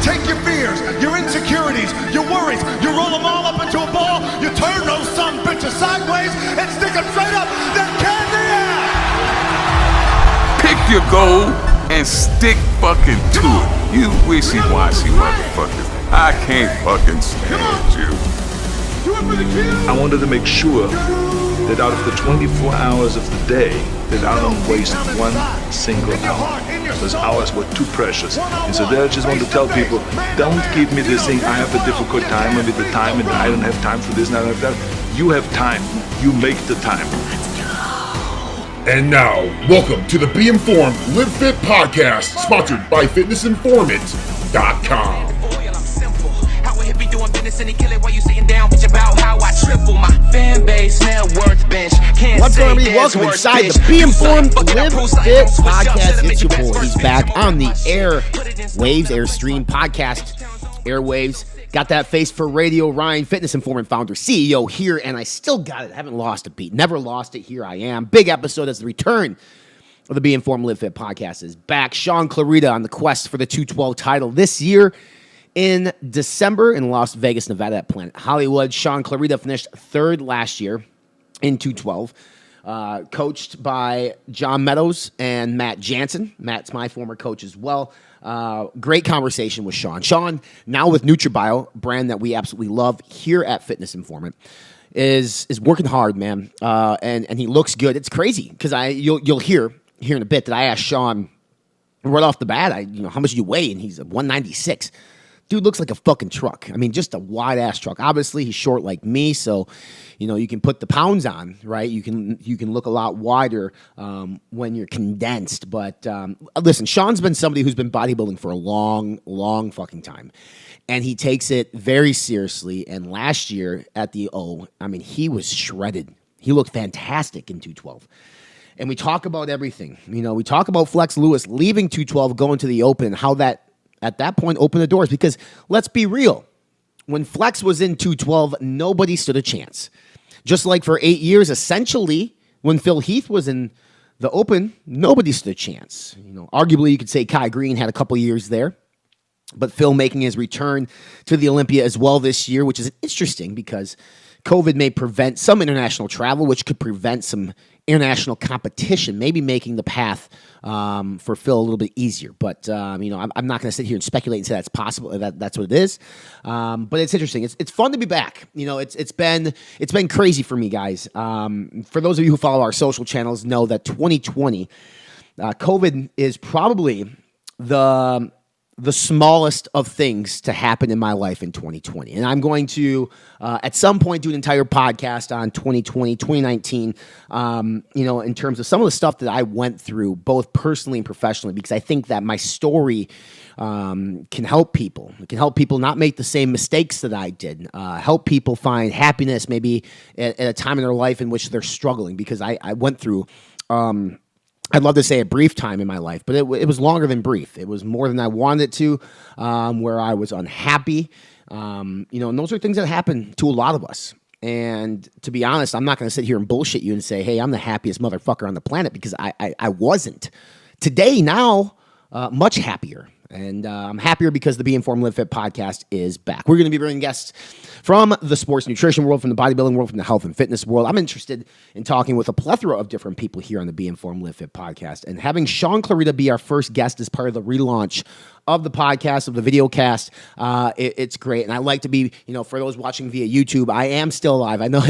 take your fears, your insecurities, your worries, you roll them all up into a ball, you turn those some bitches sideways and stick them straight up, then candy out! Pick your goal and stick fucking to it. You wishy-washy motherfuckers. I can't fucking stand you. I wanted to make sure that out of the 24 hours of the day, that I don't waste one single hour. Those hours were too precious. And so there I just want to tell people, don't give me this thing, I have a difficult time with the time and I don't have time for this and I don't have that. You have time. You make the time. And now, welcome to the Be Informed, Live Fit podcast, sponsored by FitnessInformant.com. What's going on, everybody? Welcome inside the Be Informed, Live Fit podcast. It's your boy. He's back on the Airstream podcast. Airwaves. Got that face for radio. Ryan, Fitness Informant founder, CEO here, and I still got it. I haven't lost a beat. Never lost it. Here I am. Big episode as the return of the Be Informed, Live Fit podcast is back. Shaun Clarida on the quest for the 212 title this year. In December in Las Vegas, Nevada at Planet Hollywood, Shaun Clarida finished third last year in 212, coached by John Meadows and Matt Jansen. Matt's my former coach as well. Great conversation with Shaun. Shaun, now with NutriBio, brand that we absolutely love here at Fitness Informant, is working hard, man, and he looks good. It's crazy because you'll hear in a bit that I asked Shaun right off the bat, how much do you weigh, and he's 196. Dude looks like a fucking truck. I mean, just a wide-ass truck. Obviously, he's short like me, so, you can put the pounds on, right? You can look a lot wider when you're condensed. But listen, Shaun's been somebody who's been bodybuilding for a long, long fucking time. And he takes it very seriously. And last year at the he was shredded. He looked fantastic in 212. And we talk about everything. We talk about Flex Lewis leaving 212, going to the Open, and how that at that point opened the doors, because let's be real. When Flex was in 212, nobody stood a chance. Just like for 8 years, essentially, when Phil Heath was in the Open, nobody stood a chance. Arguably, you could say Kai Green had a couple years there, but Phil making his return to the Olympia as well this year, which is interesting because COVID may prevent some international travel, which could prevent some international competition, maybe making the path for Phil a little bit easier. But, I'm not going to sit here and speculate and say that's possible, that's what it is. But it's interesting. It's fun to be back. It's been crazy for me, guys. For those of you who follow our social channels know that 2020, COVID is probably the smallest of things to happen in my life in 2020. And I'm going to, at some point, do an entire podcast on 2020, 2019, in terms of some of the stuff that I went through, both personally and professionally, because I think that my story can help people. It can help people not make the same mistakes that I did, help people find happiness maybe at a time in their life in which they're struggling, because I went through... I'd love to say a brief time in my life, but it was longer than brief. It was more than I wanted it to, where I was unhappy. And those are things that happen to a lot of us. And to be honest, I'm not going to sit here and bullshit you and say, hey, I'm the happiest motherfucker on the planet, because I wasn't. Today, now, much happier. And I'm happier because the Be Informed Live Fit podcast is back. We're going to be bringing guests from the sports nutrition world, from the bodybuilding world, from the health and fitness world. I'm interested in talking with a plethora of different people here on the Be Informed Live Fit podcast. And having Shaun Clarida be our first guest as part of the relaunch of the podcast, of the video cast, it's great. And I like to be, for those watching via YouTube, I am still alive. I know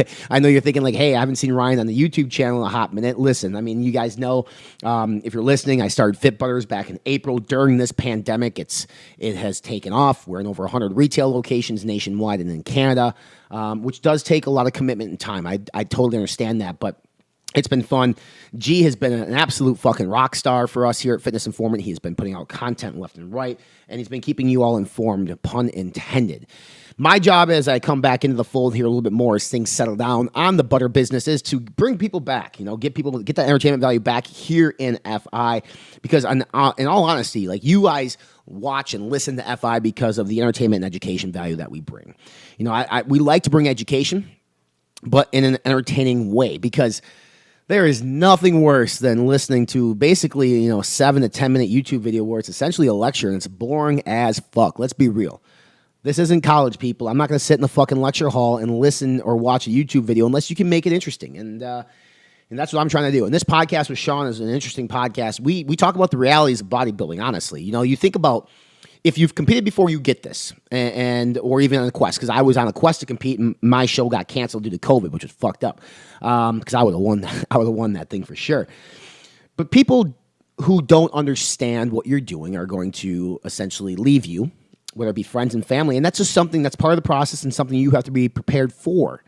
you're thinking like, hey, I haven't seen Ryan on the YouTube channel in a hot minute. Listen, you guys know, if you're listening, I started Fit Butters back in April during this pandemic. It has taken off. We're in over 100 retail locations nationwide and in Canada, which does take a lot of commitment and time. I totally understand that, but it's been fun. G has been an absolute fucking rock star for us here at Fitness Informant. He's been putting out content left and right, and he's been keeping you all informed, pun intended. My job as I come back into the fold here a little bit more as things settle down on the butter business is to bring people back, get that entertainment value back here in FI, because in all honesty, you guys watch and listen to FI because of the entertainment and education value that we bring. We like to bring education, but in an entertaining way, because There is nothing worse than listening to basically, a 7 to 10 minute YouTube video where it's essentially a lecture and it's boring as fuck. Let's be real. This isn't college, people. I'm not going to sit in the fucking lecture hall and listen or watch a YouTube video unless you can make it interesting. And that's what I'm trying to do. And this podcast with Shaun is an interesting podcast. We talk about the realities of bodybuilding, honestly. You think about if you've competed before, you get this, or even on a quest. Because I was on a quest to compete, and my show got canceled due to COVID, which was fucked up. Because I would have won that. I would have won that thing for sure. But people who don't understand what you're doing are going to essentially leave you, whether it be friends and family, and that's just something that's part of the process and something you have to be prepared for,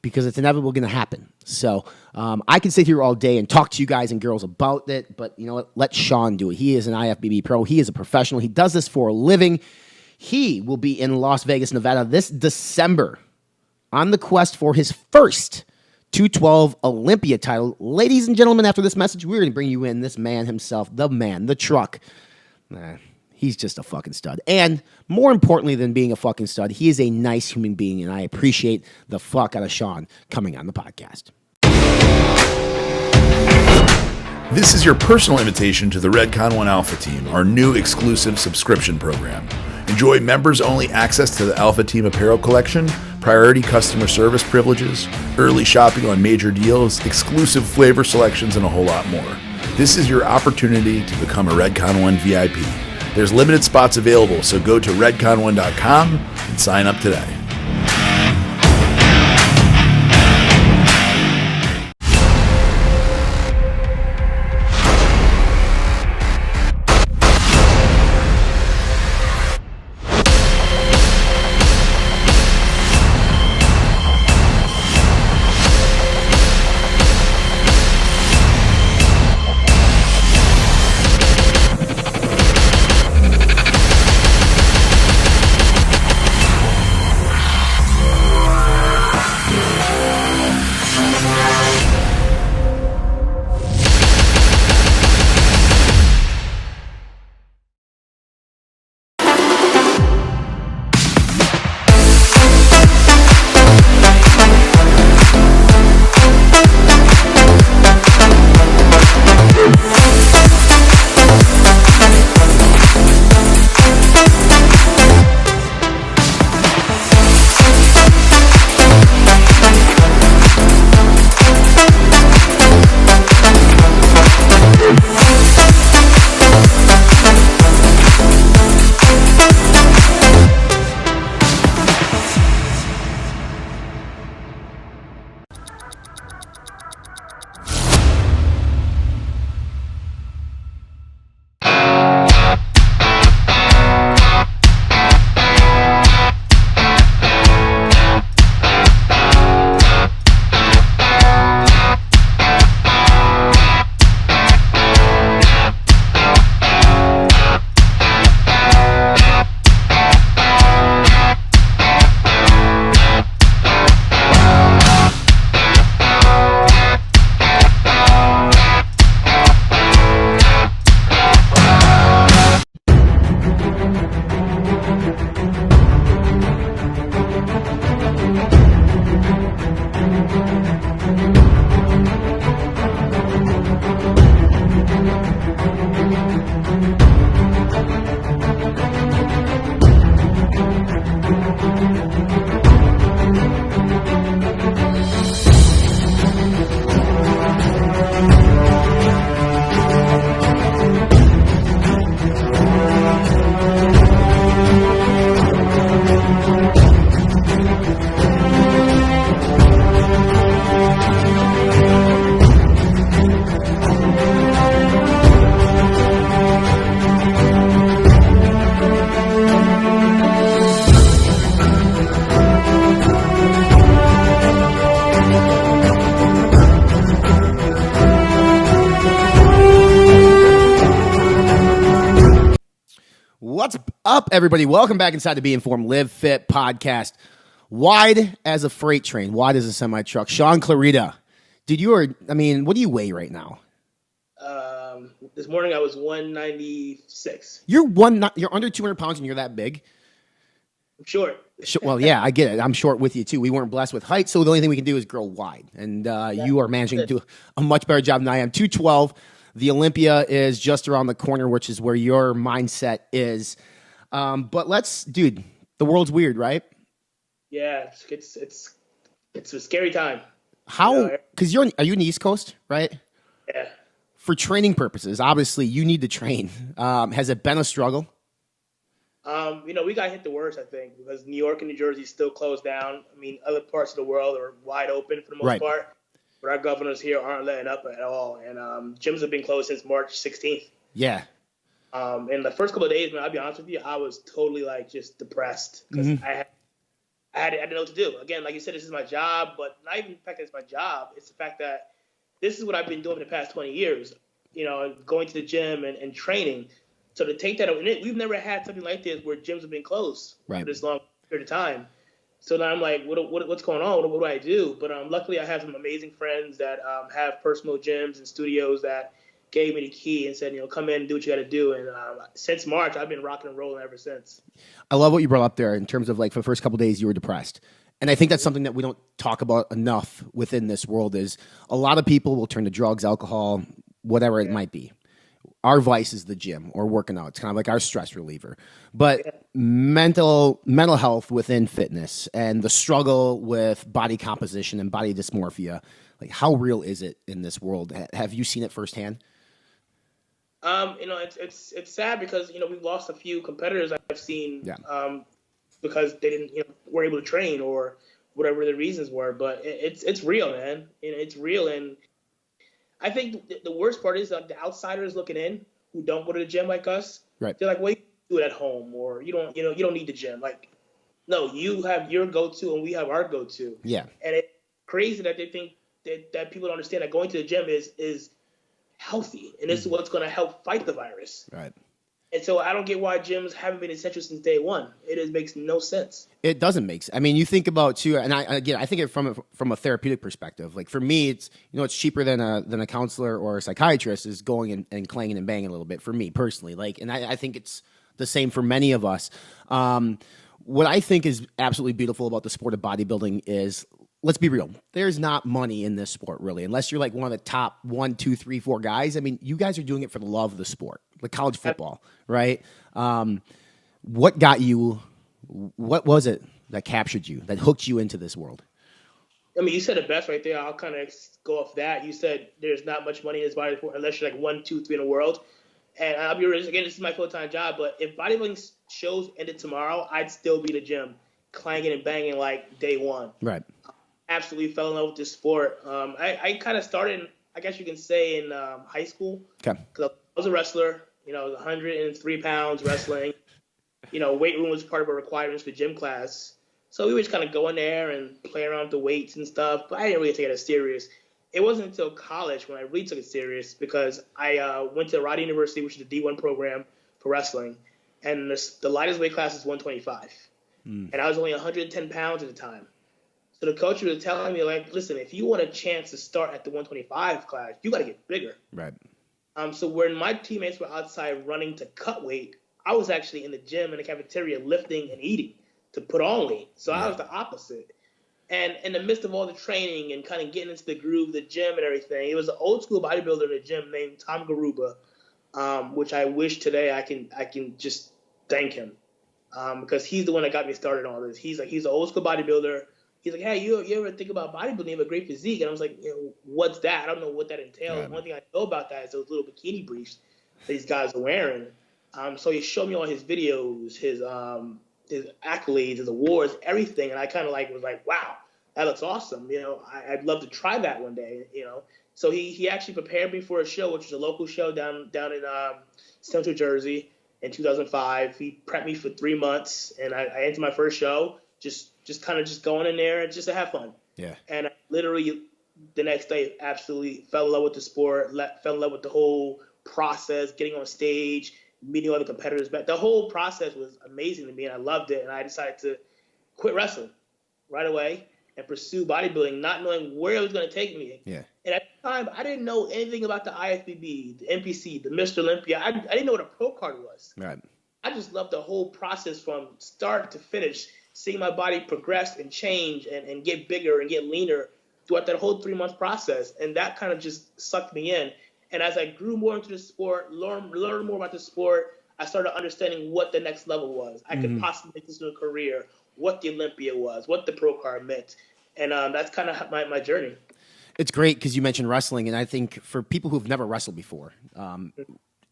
because it's inevitably going to happen. So I can sit here all day and talk to you guys and girls about it, but you know what? Let Shaun do it. He is an IFBB pro. He is a professional. He does this for a living. He will be in Las Vegas, Nevada this December on the quest for his first 212 Olympia title. Ladies and gentlemen, after this message, we're going to bring you in this man himself, the man, the truck. He's just a fucking stud. And more importantly than being a fucking stud, he is a nice human being, and I appreciate the fuck out of Shaun coming on the podcast. This is your personal invitation to the Redcon 1 Alpha Team, our new exclusive subscription program. Enjoy members-only access to the Alpha Team apparel collection, priority customer service privileges, early shopping on major deals, exclusive flavor selections, and a whole lot more. This is your opportunity to become a Redcon 1 VIP. There's limited spots available, so go to redcon1.com and sign up today. What's up, everybody? Welcome back inside the Be Informed Live Fit podcast. Wide as a freight train, wide as a semi-truck. Shaun Clarida, what do you weigh right now? This morning I was 196. You're under 200 pounds and you're that big? I'm short. Well, yeah, I get it. I'm short with you too. We weren't blessed with height, so the only thing we can do is grow wide. And you are managing to do a much better job than I am. 212. The Olympia is just around the corner, which is where your mindset is. But dude, the world's weird, right? Yeah, it's a scary time. How? Because are you in the East Coast, right? Yeah. For training purposes, obviously, you need to train. Has it been a struggle? We got hit the worst, I think, because New York and New Jersey still closed down. I mean, other parts of the world are wide open for the most part, but our governors here aren't letting up at all. And gyms have been closed since March 16th. Yeah. And the first couple of days, man, I'll be honest with you, I was totally just depressed because I didn't know what to do. Again, like you said, this is my job, but not even the fact that it's my job. It's the fact that this is what I've been doing for the past 20 years, going to the gym and training. So to take that, we've never had something like this where gyms have been closed for this long period of time. So now I'm like, what's going on? What do I do? But luckily, I have some amazing friends that have personal gyms and studios that gave me the key and said, come in and do what you got to do. And since March, I've been rocking and rolling ever since. I love what you brought up there in terms of for the first couple of days you were depressed. And I think that's something that we don't talk about enough within this world is a lot of people will turn to drugs, alcohol, whatever it might be. Our vice is the gym or working out. It's kind of like our stress reliever. But mental health within fitness and the struggle with body composition and body dysmorphia, how real is it in this world? Have you seen it firsthand? It's sad because we've lost a few competitors I've seen because they didn't were able to train or whatever the reasons were. But it's real, man. It's real, and I think the worst part is the outsiders looking in who don't go to the gym like us. Right. They're like, well, you do it at home, or you don't need the gym. No, you have your go-to and we have our go-to. Yeah. And it's crazy that they think that people don't understand that going to the gym is healthy, and this is what's going to help fight the virus. Right. And so I don't get why gyms haven't been essential since day one. Makes no sense. It doesn't make sense. I mean, you think about too, and I think it from a therapeutic perspective. For me, it's it's cheaper than a counselor or a psychiatrist is going and clanging and banging a little bit for me personally. And I think it's the same for many of us. What I think is absolutely beautiful about the sport of bodybuilding is, let's be real. There's not money in this sport, really, unless you're one of the top 1, 2, 3, 4 guys. I mean, you guys are doing it for the love of the sport, like college football, right? What got you? What was it that captured you, that hooked you into this world? I mean, you said it best right there. I'll kind of go off that. You said there's not much money in this body sport unless you're 1, 2, 3 in the world. And I'll be honest, again, this is my full-time job, but if bodybuilding shows ended tomorrow, I'd still be in the gym, clanging and banging day one. Right. Absolutely fell in love with this sport. I kind of started, I guess you can say, in high school. Okay. Because I was a wrestler. I was 103 pounds wrestling. Weight room was part of our requirements for gym class. So we would just kind of go in there and play around with the weights and stuff. But I didn't really take it as serious. It wasn't until college when I really took it serious because I went to Rider University, which is a D1 program for wrestling. And the lightest weight class is 125. And I was only 110 pounds at the time. So the coach was telling me, listen, if you want a chance to start at the 125 class, you got to get bigger. Right. So when my teammates were outside running to cut weight, I was actually in the gym in the cafeteria lifting and eating to put on weight. So I was the opposite. And in the midst of all the training and kind of getting into the groove of the gym and everything, it was an old school bodybuilder in the gym named Tom Garuba, which I wish today I can just thank him because he's the one that got me started on this. He's an old school bodybuilder. He's like, hey, you ever think about bodybuilding? You have a great physique. And I was like, what's that? I don't know what that entails. Right. One thing I know about that is those little bikini briefs that these guys are wearing. So he showed me all his videos, his accolades, his awards, everything. And I kind of was like, wow, that looks awesome. I'd love to try that one day, So he actually prepared me for a show, which was a local show down in Central Jersey in 2005. He prepped me for 3 months, and I entered my first show, just kind of going in there just to have fun. Yeah. And I literally the next day absolutely fell in love with the sport, fell in love with the whole process, getting on stage, meeting other competitors. But the whole process was amazing to me, and I loved it. And I decided to quit wrestling right away and pursue bodybuilding, not knowing where it was going to take me. Yeah. And at the time, I didn't know anything about the IFBB, the NPC, the Mr. Olympia. I didn't know what a pro card was. Right. I just love the whole process from start to finish, seeing my body progress and change and get bigger and get leaner throughout that whole 3 month process. And that kind of just sucked me in. And as I grew more into the sport, learn more about the sport, I started understanding what the next level was. I could possibly make this into a career, what the Olympia was, what the pro card meant. And that's kind of my journey. It's great because you mentioned wrestling, and I think for people who've never wrestled before,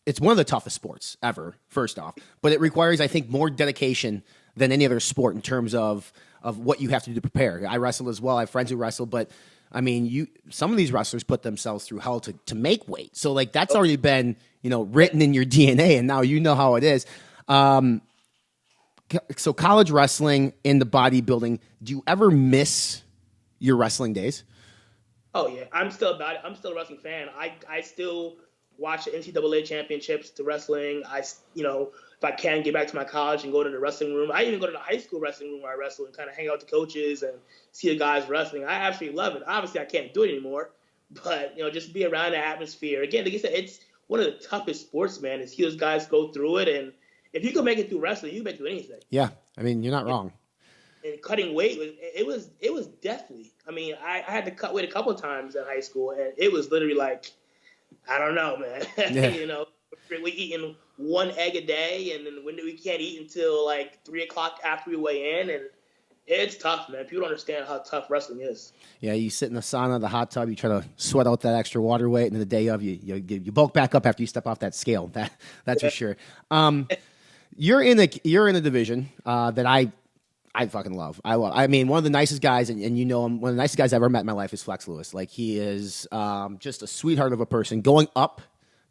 it's one of the toughest sports ever, first off. But it requires, I think, more dedication than any other sport in terms of what you have to do to prepare. I wrestle as well. I have friends who wrestle, but I mean, some of these wrestlers put themselves through hell to make weight. So like that's already been, written in your DNA, and now you know how it is. So college wrestling into bodybuilding, do you ever miss your wrestling days? Oh yeah, I'm still a wrestling fan. I still watch the NCAA championships to wrestling. If I can get back to my college and go to the wrestling room, I even go to the high school wrestling room where I wrestle and kind of hang out with the coaches and see the guys wrestling. I absolutely love it. Obviously, I can't do it anymore, but just be around the atmosphere. Again, like I said, it's one of the toughest sports, man. Is those guys go through it, and if you can make it through wrestling, you can make it through anything. Yeah, I mean, you're not wrong. And cutting weight was deathly. I mean, I had to cut weight a couple of times in high school, and it was literally like, I don't know, man. Yeah. We eating one egg a day, and then we can't eat until like 3 o'clock after we weigh in, and it's tough, man. People don't understand how tough wrestling is. Yeah, you sit in the sauna, the hot tub, you try to sweat out that extra water weight, and then the day of you bulk back up after you step off that scale. That's for sure. You're in a division that I fucking love. I mean, one of the nicest guys, and him, one of the nicest guys I've ever met in my life is Flex Lewis. Like, he is just a sweetheart of a person, going up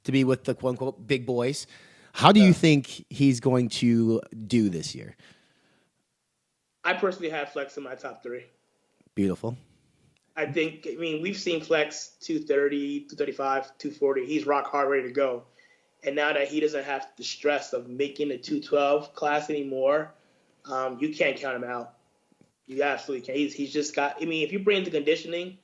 to be with the quote-unquote big boys. How do you think he's going to do this year? I personally have Flex in my top 3. Beautiful. We've seen Flex 230, 235, 240. He's rock hard, ready to go. And now that he doesn't have the stress of making the 212 class anymore, you can't count him out. You absolutely can't. He's just got. If you bring the conditioning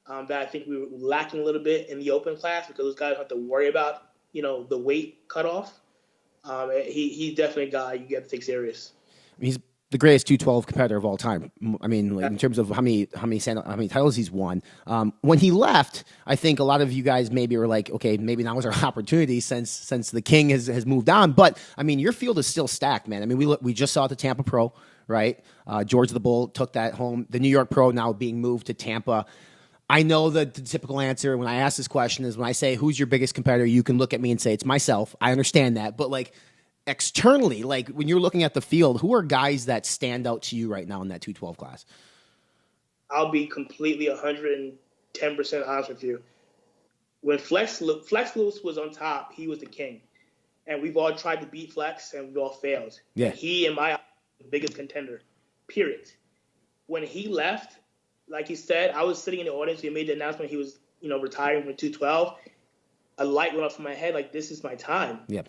that I think we were lacking a little bit in the open class, because those guys don't have to worry about the weight cutoff. He's definitely a guy you got to take serious. He's the greatest 212 competitor of all time. I mean, like, in terms of how many titles he's won. When he left, I think a lot of you guys maybe were like, okay, maybe now is our opportunity since the king has moved on. But I mean, your field is still stacked, man. I mean, we just saw the Tampa Pro, right? George the Bull took that home. The New York Pro now being moved to Tampa. I know the typical answer when I ask this question is when I say, who's your biggest competitor? You can look at me and say, it's myself. I understand that. But like, externally, like when you're looking at the field, who are guys that stand out to you right now in that 212 class? I'll be completely 110% honest with you. When Flex Lewis was on top, he was the king. And we've all tried to beat Flex, and we've all failed. Yeah. He, in my eyes, was the biggest contender, period. When he left, like he said, I was sitting in the audience. He made the announcement he was, retiring from 212. A light went off in my head, like, this is my time. Yep.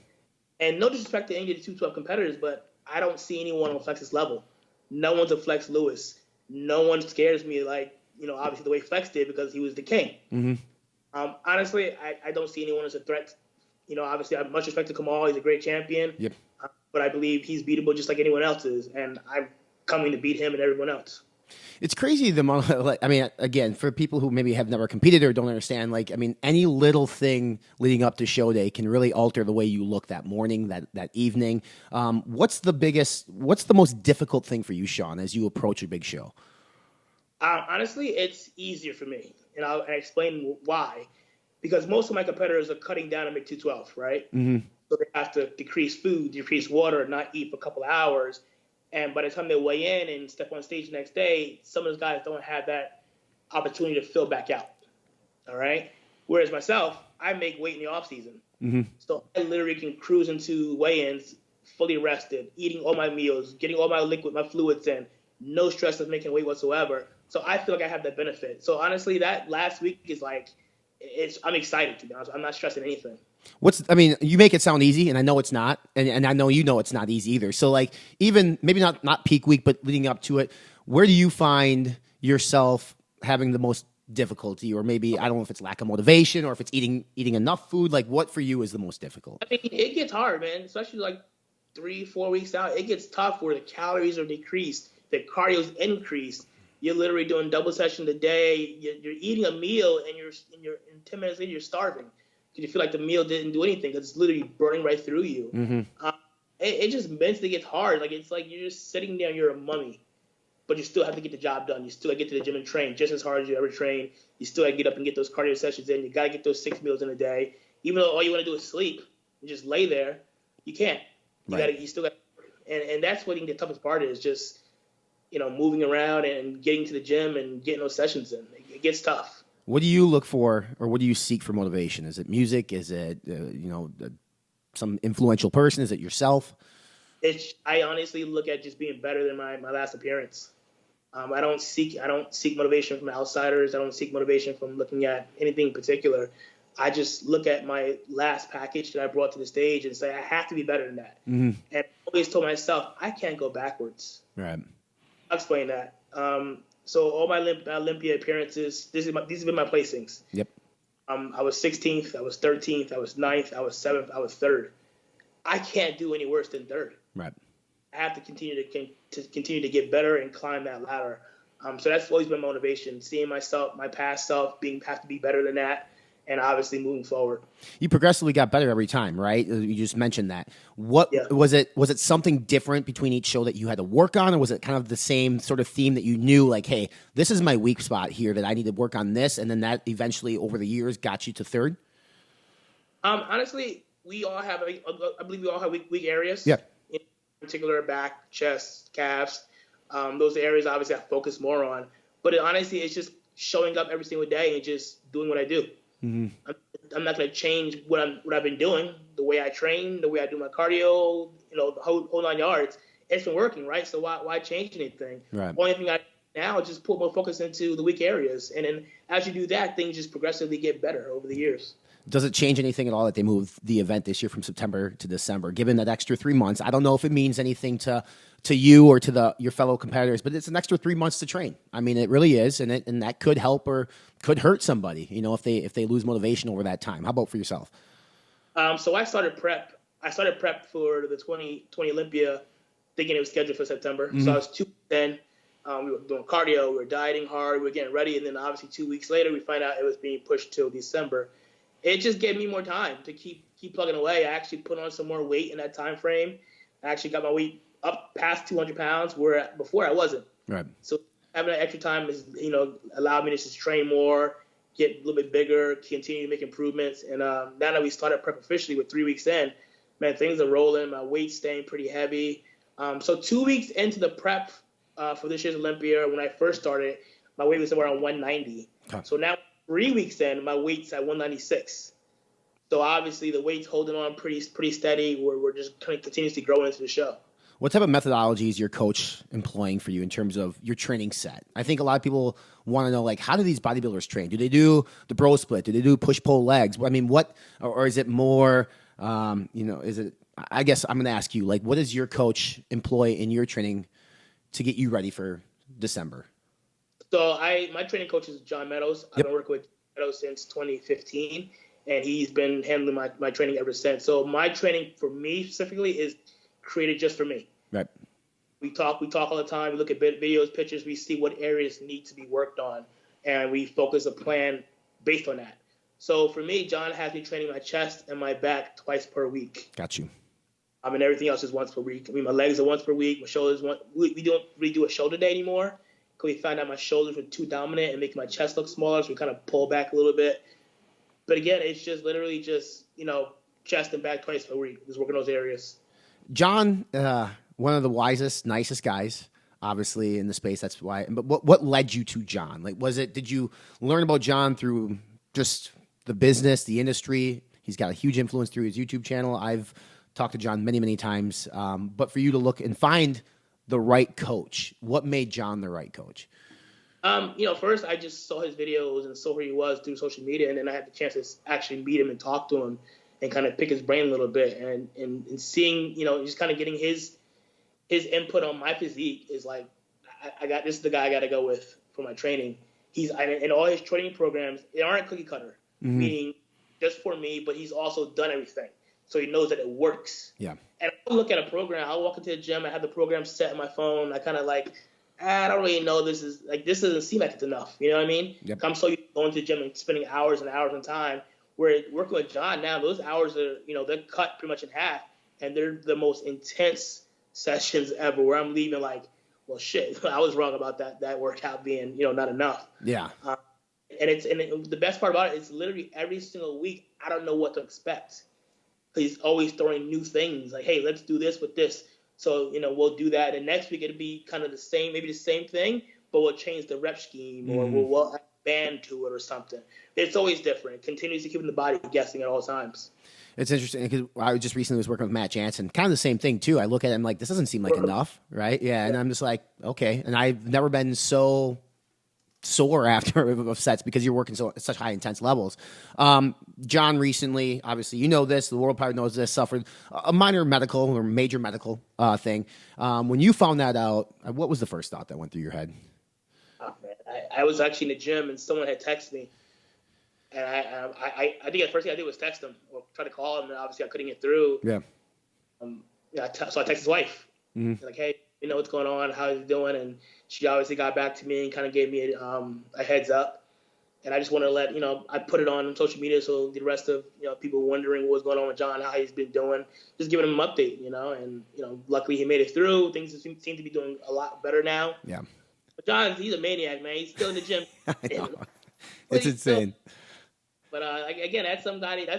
And no disrespect to any of the 212 competitors, but I don't see anyone on Flex's level. No one's a Flex Lewis. No one scares me like, obviously the way Flex did, because he was the king. Mm-hmm. Honestly, I don't see anyone as a threat. Obviously, I have much respect to Kamal. He's a great champion. Yep. But I believe he's beatable just like anyone else is. And I'm coming to beat him and everyone else. It's crazy the amount. Again, for people who maybe have never competed or don't understand, any little thing leading up to show day can really alter the way you look that morning, that evening. What's the most difficult thing for you, Shaun, as you approach a big show? Honestly, it's easier for me, and I'll explain why. Because most of my competitors are cutting down to make 212, right? Mm-hmm. So they have to decrease food, decrease water, not eat for a couple of hours. And by the time they weigh in and step on stage the next day, some of those guys don't have that opportunity to fill back out. All right? Whereas myself, I make weight in the off season. Mm-hmm. So I literally can cruise into weigh-ins fully rested, eating all my meals, getting all my fluids in, no stress of making weight whatsoever. So I feel like I have that benefit. So honestly, that last week is like, I'm excited, to be honest. I'm not stressing anything. You make it sound easy, and I know it's not, and I know it's not easy either. So, even maybe not peak week, but leading up to it, where do you find yourself having the most difficulty, or maybe I don't know if it's lack of motivation or if it's eating enough food? What for you is the most difficult? It gets hard, man, especially 3-4 weeks out, it gets tough where the calories are decreased, the cardio's increased. You're literally doing double sessions a day. You're eating a meal, and in 10 minutes later, you're starving. Because you feel like the meal didn't do anything because it's literally burning right through you. Mm-hmm. It just mentally gets hard. Like, it's like you're just sitting there, you're a mummy. But you still have to get the job done. You still got to get to the gym and train just as hard as you ever train. You still got to get up and get those cardio sessions in. You got to get those 6 meals in a day. Even though all you want to do is sleep and just lay there, you can't. You still got, and that's what the toughest part is, just moving around and getting to the gym and getting those sessions in. It gets tough. What do you look for, or what do you seek for motivation? Is it music? Is it some influential person? Is it yourself? I honestly look at just being better than my last appearance. I don't seek motivation from outsiders. I don't seek motivation from looking at anything in particular. I just look at my last package that I brought to the stage and say, I have to be better than that. Mm-hmm. And I always told myself, I can't go backwards. Right. I'll explain that. So all my Olympia appearances, these have been my placings. Yep. I was 16th, I was 13th, I was 9th, I was 7th, I was 3rd. I can't do any worse than 3rd. Right. I have to continue to get better and climb that ladder. So that's always been motivation, seeing myself, my past self, have to be better than that, and obviously moving forward. You progressively got better every time, right? You just mentioned that. What was it? Was it something different between each show that you had to work on, or was it kind of the same sort of theme that you knew, like, hey, this is my weak spot here that I need to work on this, and then that eventually over the years got you to 3rd? Honestly, I believe we all have weak areas. Yeah. In particular, back, chest, calves. Those areas obviously I focus more on. But honestly, it's just showing up every single day and just doing what I do. Mm-hmm. I'm not going to change what I've been doing, the way I train, the way I do my cardio, the whole 9 yards. It's been working, right? So why change anything? Right. Only thing I now is just put more focus into the weak areas. And then as you do that, things just progressively get better over the years. Does it change anything at all that they moved the event this year from September to December? Given that extra 3 months, I don't know if it means anything to you or to your fellow competitors, but it's an extra 3 months to train. I mean, it really is, and that could help or could hurt somebody, if they lose motivation over that time. How about for yourself? So I started prep. For the 2020 Olympia, thinking it was scheduled for September. Mm-hmm. So I was 2 weeks in. We were doing cardio, we were dieting hard, we were getting ready, and then obviously 2 weeks later, we find out it was being pushed till December. It just gave me more time to keep plugging away. I actually put on some more weight in that time frame. I actually got my weight up past 200 pounds, where before I wasn't. Right. So having that extra time is, allowed me to just train more, get a little bit bigger, continue to make improvements. And now that we started prep officially with 3 weeks in, man, things are rolling. My weight's staying pretty heavy. So 2 weeks into the prep for this year's Olympia, when I first started, my weight was around 190. Okay. So now 3 weeks in, my weight's at 196. So obviously the weight's holding on pretty steady. We're just kind of continuously growing into the show. What type of methodology is your coach employing for you in terms of your training set? I think a lot of people want to know, like, how do these bodybuilders train? Do they do the bro split? Do they do push-pull legs? I mean, or is it more, I guess I'm going to ask you, like, what does your coach employ in your training to get you ready for December? So my training coach is John Meadows. Yep. I've been working with Meadows since 2015, and he's been handling my training ever since. So my training for me specifically is created just for me. Right. We talk all the time. We look at videos, pictures. We see what areas need to be worked on, and we focus a plan based on that. So for me, John has me training my chest and my back twice per week. Got you. And everything else is once per week. I mean, my legs are once per week. My shoulders we don't really do a shoulder day anymore because we found out my shoulders were too dominant and making my chest look smaller, so we kind of pull back a little bit. But again, it's just literally just, chest and back twice per week. Just working those areas. John, one of the wisest, nicest guys, obviously, in the space. That's why. But what led you to John? Like, did you learn about John through just the business, the industry? He's got a huge influence through his YouTube channel. I've talked to John many, many times. But for you to look and find the right coach, what made John the right coach? First I just saw his videos and saw who he was through social media, and then I had the chance to actually meet him and talk to him and kind of pick his brain a little bit, and seeing, just kind of getting his input on my physique is like, this is the guy I got to go with for my training. He's in all his training programs, they aren't cookie cutter, meaning just for me, but he's also done everything. so he knows that it works. Yeah. And I'll look at a program. I'll walk into the gym. I have the program set on my phone. I kind of like, I don't really know. This doesn't seem like it's enough. You know what I mean? Yep. I'm so used to going to the gym and spending hours and hours of time. Where working with John now, those hours are, they're cut pretty much in half, and they're the most intense sessions ever. Where I'm leaving like, well, shit, I was wrong about that workout being, not enough. Yeah. And the best part about it is literally every single week, I don't know what to expect. He's always throwing new things like, hey, let's do this with this. So, we'll do that. And next week it'll be kind of the same, maybe the same thing, but we'll change the rep scheme or we'll add a band to it or something. It's always different. It continues to keep the body guessing at all times. It's interesting because I just recently was working with Matt Jansen. Kind of the same thing, too. I look at him like, this doesn't seem like enough, right? Yeah, and I'm just like, okay. And I've never been so sore after of sets because you're working such high intense levels. John recently, obviously, this, the world probably knows this, suffered a minor medical or major medical thing. When you found that out, what was the first thought that went through your head? Oh, man. I was actually in the gym and someone had texted me. And I think the first thing I did was text him or try to call him, and obviously I couldn't get through. Yeah. So I texted his wife. Like, hey, what's going on? How is he doing? And she obviously got back to me and kind of gave me a heads up. And I just want to let, I put it on social media so the rest of, people wondering what's going on with John, how he's been doing, just giving him an update, and, luckily he made it through. Things seem to be doing a lot better now. Yeah. But John, he's a maniac, man. He's still in the gym. I know. It's insane. But again, that's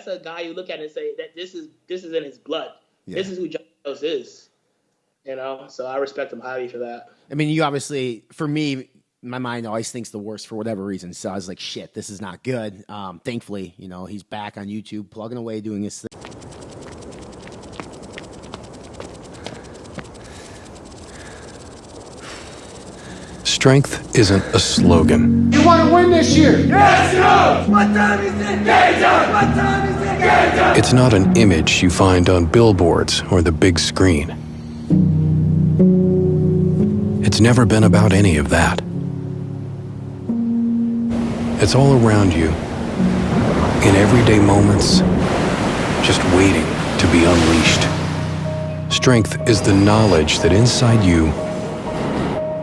a guy you look at and say that this is in his blood. Yeah. This is who John Jones is. So I respect him highly for that. I mean, you obviously, for me, my mind always thinks the worst for whatever reason. So I was like, shit, this is not good. Thankfully, he's back on YouTube, plugging away, doing his thing. Strength isn't a slogan. You want to win this year? Yes, no! What time is it? Game time! What time is it? Game time! It's not an image you find on billboards or the big screen. It's never been about any of that. It's all around you, in everyday moments, just waiting to be unleashed. Strength is the knowledge that inside you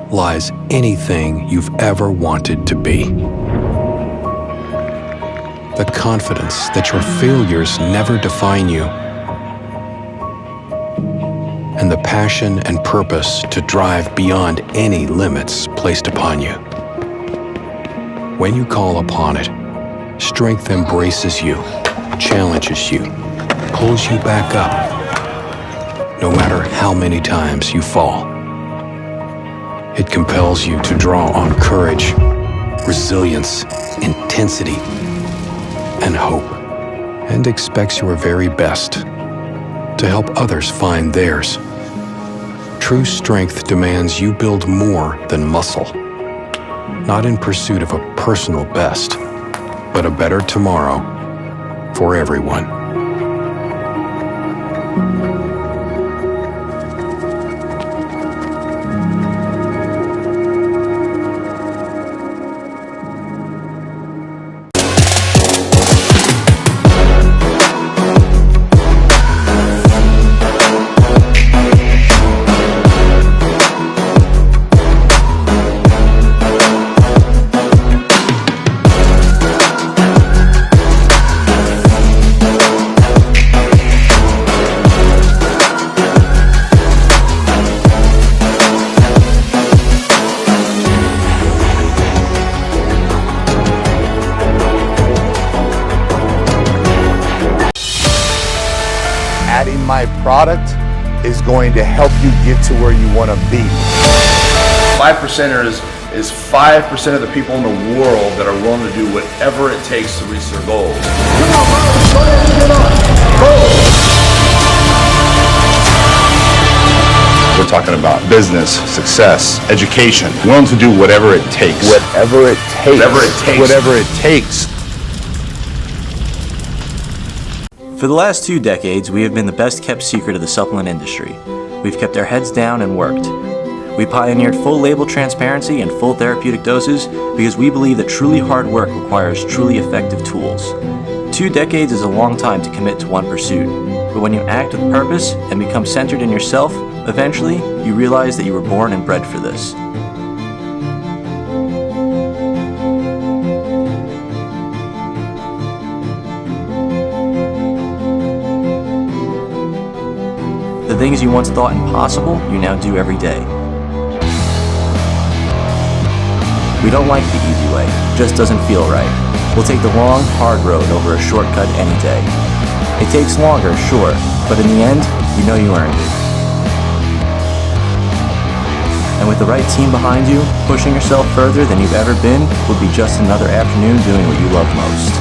lies anything you've ever wanted to be. The confidence that your failures never define you. And the passion and purpose to drive beyond any limits placed upon you. When you call upon it, strength embraces you, challenges you, pulls you back up, no matter how many times you fall. It compels you to draw on courage, resilience, intensity, and hope, and expects your very best to help others find theirs. True strength demands you build more than muscle, not in pursuit of a personal best, but a better tomorrow for everyone. Adding my product is going to help you get to where you want to be. 5%ers is 5% of the people in the world that are willing to do whatever it takes to reach their goals. Come on, Miles, go ahead and get on. Go! We're talking about business, success, education, willing to do whatever it takes. Whatever it takes. Whatever it takes. Whatever it takes. For the last 2 decades, we have been the best kept secret of the supplement industry. We've kept our heads down and worked. We pioneered full label transparency and full therapeutic doses because we believe that truly hard work requires truly effective tools. 2 decades is a long time to commit to one pursuit. But when you act with purpose and become centered in yourself, eventually you realize that you were born and bred for this. The things you once thought impossible, you now do every day. We don't like the easy way, it just doesn't feel right. We'll take the long, hard road over a shortcut any day. It takes longer, sure, but in the end, you know you earned it. And with the right team behind you, pushing yourself further than you've ever been would be just another afternoon doing what you love most.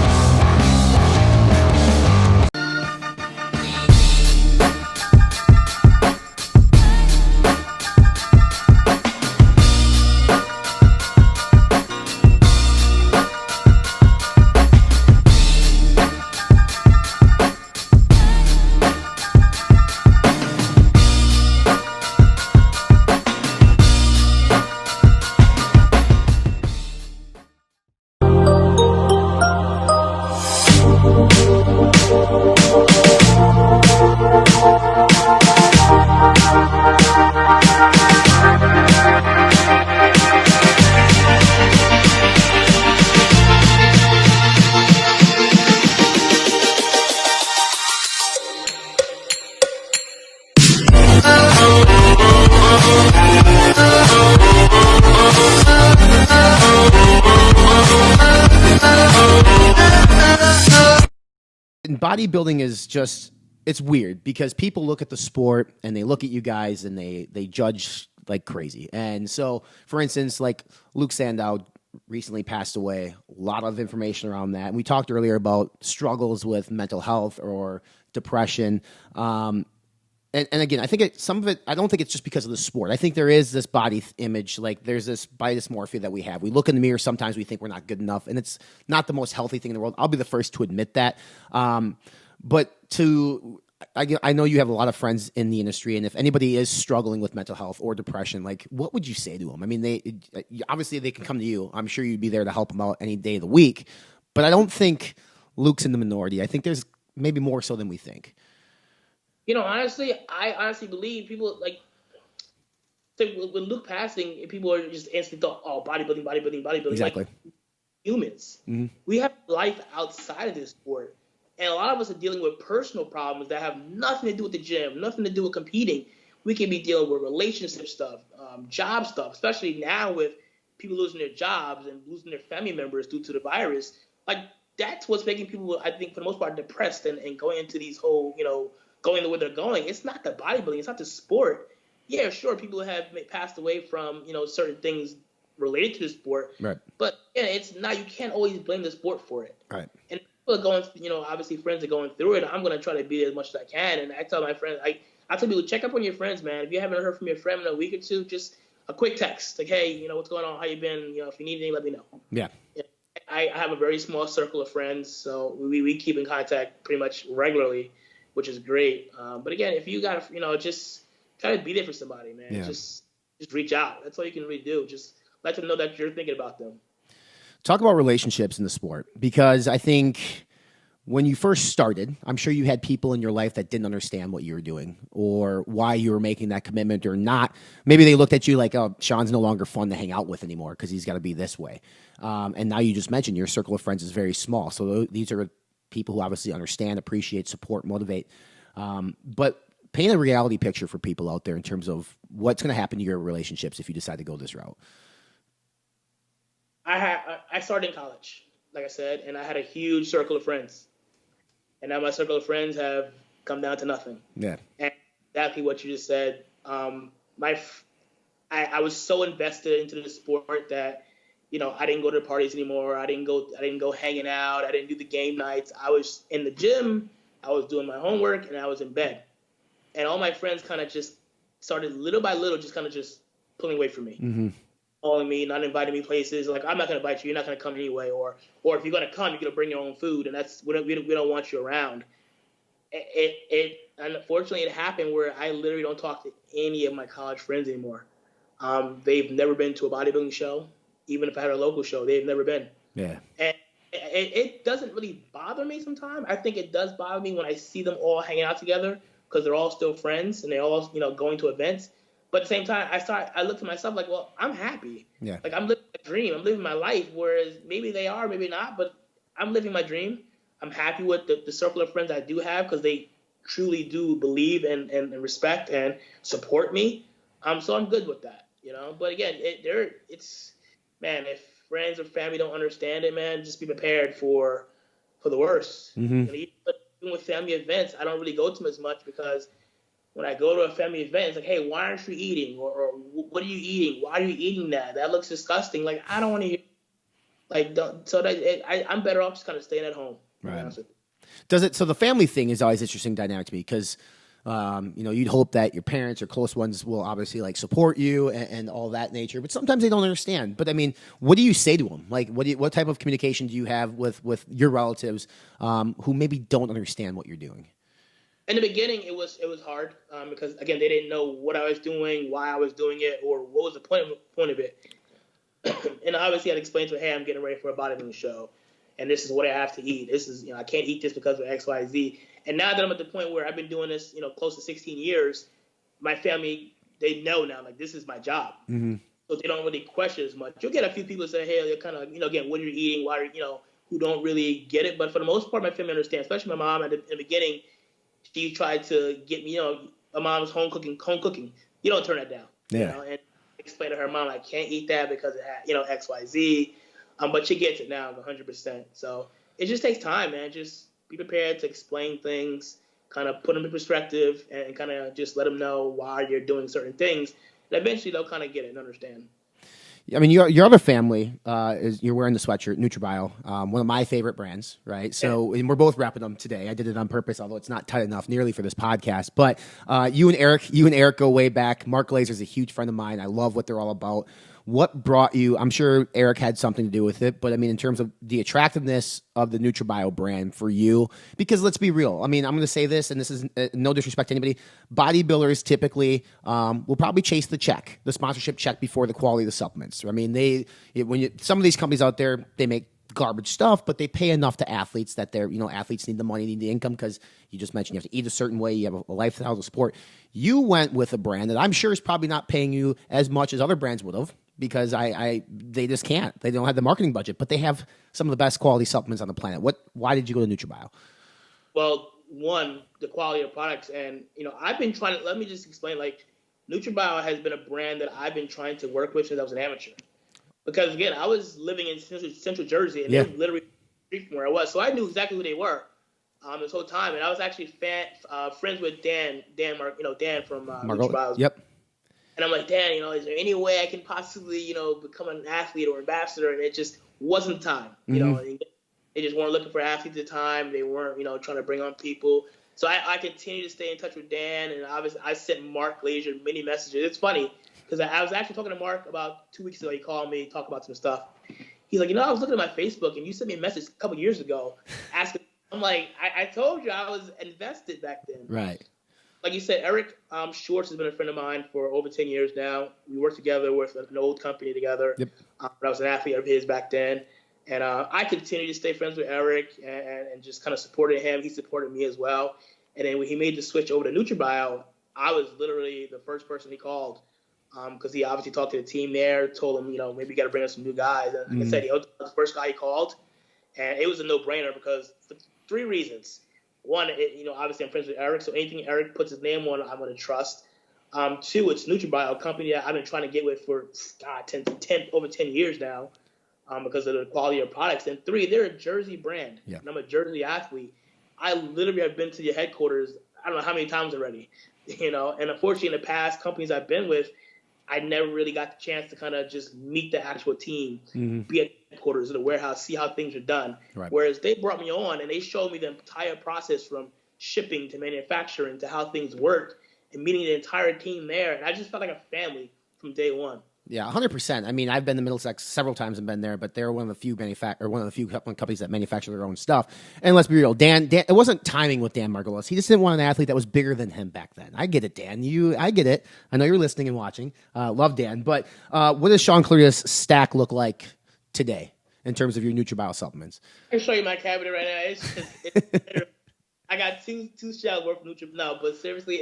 Bodybuilding is just, it's weird because people look at the sport and they look at you guys and they judge like crazy. And so, for instance, like Luke Sandow recently passed away, a lot of information around that. And we talked earlier about struggles with mental health or depression. And again, I think some of it, I don't think it's just because of the sport. I think there is this body image, like there's this body dysmorphia that we have. We look in the mirror, sometimes we think we're not good enough, and it's not the most healthy thing in the world. I'll be the first to admit that. But I know you have a lot of friends in the industry, and if anybody is struggling with mental health or depression, like what would you say to them? I mean, obviously they can come to you. I'm sure you'd be there to help them out any day of the week, but I don't think Luke's in the minority. I think there's maybe more so than we think. You know, honestly, I honestly believe people like when Luke passing, people are just instantly thought, oh, bodybuilding. Exactly. Like, humans, we have life outside of this sport, and a lot of us are dealing with personal problems that have nothing to do with the gym, nothing to do with competing. We can be dealing with relationship stuff, job stuff, especially now with people losing their jobs and losing their family members due to the virus. Like that's what's making people, I think, for the most part, depressed and going into these whole, going the way they're going. It's not the bodybuilding. It's not the sport. Yeah, sure, people have passed away from, certain things related to the sport. Right. But yeah, it's not, you can't always blame the sport for it. Right. And people are going, obviously friends are going through it. I'm going to try to be as much as I can. And I tell my friends, I tell people, check up on your friends, man. If you haven't heard from your friend in a week or two, just a quick text. Like, hey, what's going on? How you been? If you need anything, let me know. Yeah. I have a very small circle of friends, so we keep in contact pretty much regularly, which is great. But again, if you got to, just kind of be there for somebody, man. Yeah. Just reach out. That's all you can really do. Just let them know that you're thinking about them. Talk about relationships in the sport, because I think when you first started, I'm sure you had people in your life that didn't understand what you were doing or why you were making that commitment or not. Maybe they looked at you like, oh, Shaun's no longer fun to hang out with anymore because he's got to be this way. And now you just mentioned your circle of friends is very small. So these are people who obviously understand, appreciate, support, motivate. But paint a reality picture for people out there in terms of what's going to happen to your relationships if you decide to go this route. I started in college, like I said, and I had a huge circle of friends. And now my circle of friends have come down to nothing. Yeah. And exactly what you just said. I was so invested into the sport that, I didn't go to the parties anymore. I didn't go hanging out. I didn't do the game nights. I was in the gym. I was doing my homework, and I was in bed. And all my friends kind of just started little by little, just kind of just pulling away from me. Mm-hmm. Calling me, not inviting me places. Like, I'm not going to invite you. You're not going to come anyway. Or if you're going to come, you're going to bring your own food. And we don't want you around. Unfortunately, it happened where I literally don't talk to any of my college friends anymore. They've never been to a bodybuilding show. Even if I had a local show, they've never been. Yeah. And it doesn't really bother me sometimes. I think it does bother me when I see them all hanging out together because they're all still friends and they all, going to events. But at the same time, I look to myself like, well, I'm happy. Yeah. Like I'm living my dream. I'm living my life. Whereas maybe they are, maybe not, but I'm living my dream. I'm happy with the circle of friends I do have because they truly do believe and respect and support me. So I'm good with that, But again, man, if friends or family don't understand it, man, just be prepared for the worst. Mm-hmm. Even with family events, I don't really go to them as much because when I go to a family event, it's like, hey, why aren't you eating? Or what are you eating? Why are you eating that? That looks disgusting. Like, I don't want to hear. Like, I'm better off just kind of staying at home. Right. So the family thing is always interesting dynamic to me because, you'd hope that your parents or close ones will obviously like support you and all that nature, but sometimes they don't understand. But I mean, what do you say to them? Like, what type of communication do you have with your relatives who maybe don't understand what you're doing? In the beginning, it was hard because again, they didn't know what I was doing, why I was doing it, or what was the point of it. And obviously, I'd explain to them, hey, I'm getting ready for a bodybuilding show, and this is what I have to eat. This is, I can't eat this because of X, Y, Z. And now that I'm at the point where I've been doing this, close to 16 years, my family, they know now, like, this is my job. Mm-hmm. So they don't really question as much. You'll get a few people say, hey, they're kind of, again, what are you eating? Why are who don't really get it. But for the most part, my family understands, especially my mom in the beginning. She tried to get me, my mom's home cooking. You don't turn that down. Yeah. And explain to her mom, I can't eat that because it had, X, Y, Z. But she gets it now 100%. So it just takes time, man. Just be prepared to explain things, kind of put them in perspective, and kind of just let them know why you're doing certain things. And eventually they'll kind of get it and understand. I mean, your other family is you're wearing the sweatshirt, NutriBio, one of my favorite brands, right? So, and we're both repping them today. I did it on purpose, although it's not tight enough nearly for this podcast. But you and Eric go way back. Mark Glazer's a huge friend of mine. I love what they're all about. What brought you? I'm sure Eric had something to do with it, but I mean, in terms of the attractiveness of the NutriBio brand for you, because let's be real. I mean, I'm going to say this, and this is no disrespect to anybody. Bodybuilders typically will probably chase the sponsorship check before the quality of the supplements. I mean, some of these companies out there, they make garbage stuff, but they pay enough to athletes that they're, athletes need the money, need the income, because you just mentioned you have to eat a certain way, you have a lifestyle to support. You went with a brand that I'm sure is probably not paying you as much as other brands would have, because they just can't. They don't have the marketing budget, but they have some of the best quality supplements on the planet. Why did you go to NutriBio? Well, one, the quality of products, and I've been trying to. Let me just explain. Like, NutriBio has been a brand that I've been trying to work with since I was an amateur. Because again, I was living in Central Jersey, and they were literally from where I was, so I knew exactly who they were this whole time. And I was actually friends with Dan from NutriBio. Yep. And I'm like, Dan, is there any way I can possibly, become an athlete or ambassador? And it just wasn't time. Mm-hmm. They just weren't looking for athletes at the time. They weren't, trying to bring on people. So I continue to stay in touch with Dan, and obviously I sent Mark Glazier many messages. It's funny because I was actually talking to Mark about 2 weeks ago. He called me, talk about some stuff. He's like, I was looking at my Facebook, and you sent me a message a couple years ago asking. I'm like, I told you I was invested back then. Right. Like you said, Eric Schwartz has been a friend of mine for over 10 years now. We worked together with an old company together. Yep. I was an athlete of his back then. And I continue to stay friends with Eric and just kind of supported him. He supported me as well. And then when he made the switch over to NutriBio, I was literally the first person he called because he obviously talked to the team there, told him, maybe you got to bring us some new guys. And like I said, he was the first guy he called. And it was a no-brainer because for 3 reasons. One, obviously I'm friends with Eric, so anything Eric puts his name on, I'm going to trust. 2, it's NutriBio, a company that I've been trying to get with for over 10 years now because of the quality of products. And 3, they're a Jersey brand. Yeah. And I'm a Jersey athlete. I literally have been to your headquarters, I don't know how many times already, and unfortunately in the past companies I've been with, I never really got the chance to kind of just meet the actual team, be at headquarters, in the warehouse, see how things are done. Right. Whereas they brought me on and they showed me the entire process from shipping to manufacturing to how things work and meeting the entire team there. And I just felt like a family from day one. Yeah, 100%. I mean, I've been to Middlesex several times and been there, but they're one of the few companies that manufacture their own stuff. And let's be real, Dan, it wasn't timing with Dan Margolis. He just didn't want an athlete that was bigger than him back then. I get it, Dan. I get it. I know you're listening and watching. Love Dan. But what does Shaun Clarida's stack look like today? in terms of your NutriBio supplements? I can show you my cabinet right now. It's I got two shelves worth of NutriBio. No, but seriously,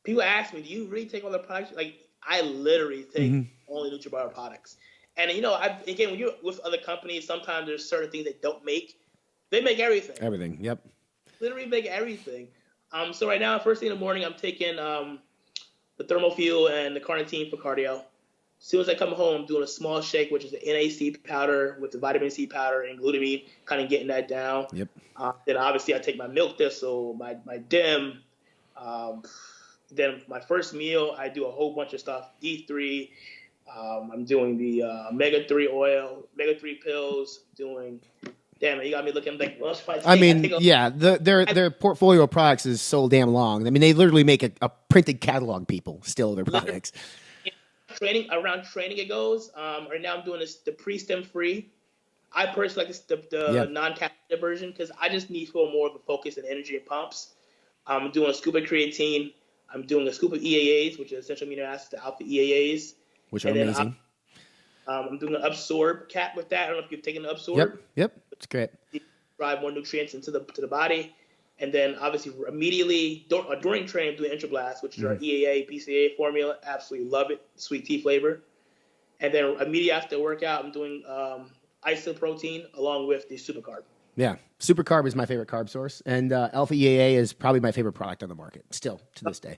people ask me, do you really take all the products? Like, I literally take only NutriBio products. And, again, when you're with other companies, sometimes there's certain things they don't make. They make everything. Everything, yep. Literally make everything. So right now, first thing in the morning, I'm taking the thermal fuel and the carnitine for cardio. As soon as I come home, I'm doing a small shake, which is the NAC powder with the vitamin C powder and glutamine, kind of getting that down. Yep. Then obviously I take my milk thistle, my DIM. Then my first meal, I do a whole bunch of stuff. D3. I'm doing the omega-3 oil, omega-3 pills. Damn it, you got me looking like, well, their portfolio of products is so damn long. I mean, they literally make a printed catalog, people, still their products. Training it goes. Right now I'm doing the pre-stem free. I personally like the non-caffeinated version because I just need to feel more of a focus and energy and pumps. I'm doing a scoop of creatine. I'm doing a scoop of EAAs, which is essential amino acids, the alpha EAAs. Which are amazing. I'm doing an Absorb cap with that. I don't know if you've taken the Absorb. Yep. It's great. Drive more nutrients into the body. And then obviously immediately during training, I'm doing Intrablast, which is our EAA, BCAA formula. Absolutely love it. Sweet tea flavor. And then immediately after workout, I'm doing isoprotein along with the Supercarb. Yeah. Supercarb is my favorite carb source. And Alpha EAA is probably my favorite product on the market still to this day.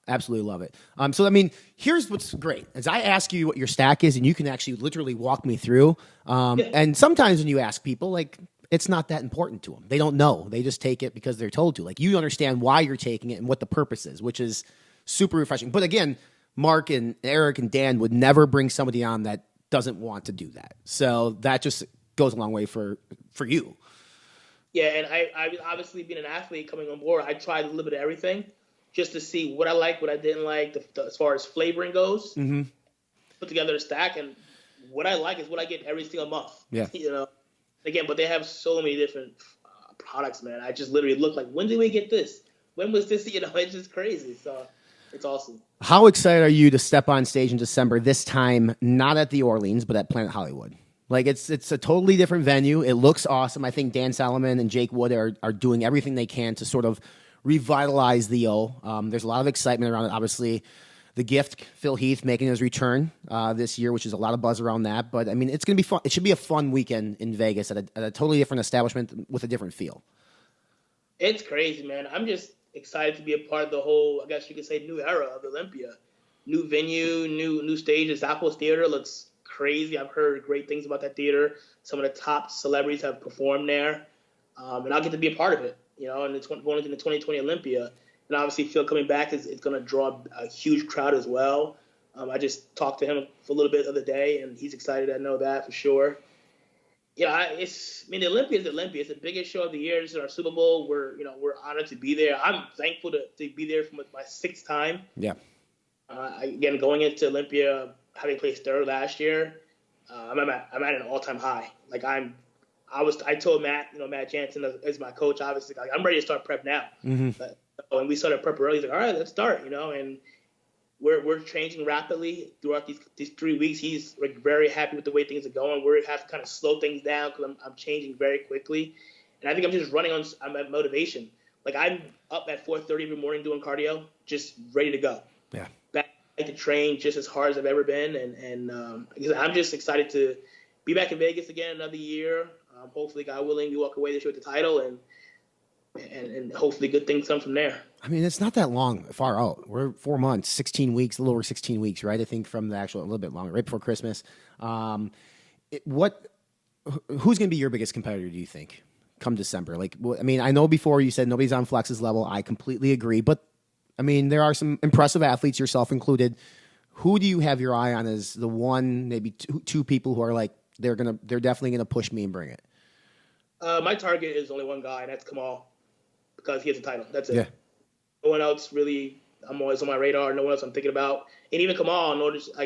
Absolutely love it. So, I mean, here's what's great. As I ask you what your stack is, and you can actually literally walk me through. And sometimes when you ask people, like, it's not that important to them. They don't know. They just take it because they're told to. Like, you understand why you're taking it and what the purpose is, which is super refreshing. But again, Mark and Eric and Dan would never bring somebody on that doesn't want to do that. So that just goes a long way for you. Yeah, and I obviously being an athlete coming on board, I tried a little bit of everything just to see what I liked, what I didn't like, as far as flavoring goes. Mm-hmm. Put together a stack, and what I like is what I get every single month. Yeah. Again, but they have so many different products, man. I just literally look like, when did we get this? When was this? It's just crazy. So it's awesome. How excited are you to step on stage in December, this time not at the Orleans, but at Planet Hollywood? Like, it's a totally different venue. It looks awesome. I think Dan Solomon and Jake Wood are doing everything they can to sort of revitalize the O. There's a lot of excitement around it. Obviously, the Gift, Phil Heath, making his return this year, which is a lot of buzz around that. But, I mean, it's going to be fun. It should be a fun weekend in Vegas at a totally different establishment with a different feel. It's crazy, man. I'm just excited to be a part of the whole, I guess you could say, new era of Olympia. New venue, new stage. The Zappos Theater looks crazy. I've heard great things about that theater. Some of the top celebrities have performed there. And I'll get to be a part of it, and it's going into the 2020 Olympia. And obviously Phil coming back is going to draw a huge crowd as well. I just talked to him for a little bit the other day, and he's excited. I know that for sure. The Olympia is the Olympia. It's the biggest show of the year. This is our Super Bowl. We're honored to be there. I'm thankful to be there for my sixth time. Yeah. Again, going into Olympia, having placed third last year, I'm at an all-time high. Like I told Matt, Matt Jansen is my coach. Obviously, like, I'm ready to start prep now. Mm-hmm. And we started prep early. He's like, all right, let's start. And we're changing rapidly throughout these 3 weeks. He's like very happy with the way things are going. We have to kind of slow things down because I'm changing very quickly. And I think I'm just I'm at motivation. Like, I'm up at 4:30 every morning doing cardio, just ready to go. Yeah. Back to train just as hard as I've ever been. And I'm just excited to be back in Vegas again another year. Hopefully, God willing, we walk away this year with the title, and hopefully good things come from there. I mean, it's not that far out. We're 4 months, 16 weeks, a little over 16 weeks, right? I think from the actual, a little bit longer, right before Christmas. Who's going to be your biggest competitor, do you think, come December? Like, I mean, I know before you said nobody's on Flex's level. I completely agree. But, I mean, there are some impressive athletes, yourself included. Who do you have your eye on as the one, maybe two people who are like, they're definitely going to push me and bring it? My target is only one guy, and that's Kamal, because he has a title. That's it. Yeah. No one else really. I'm always on my radar. No one else I'm thinking about. And even Kamal, notice my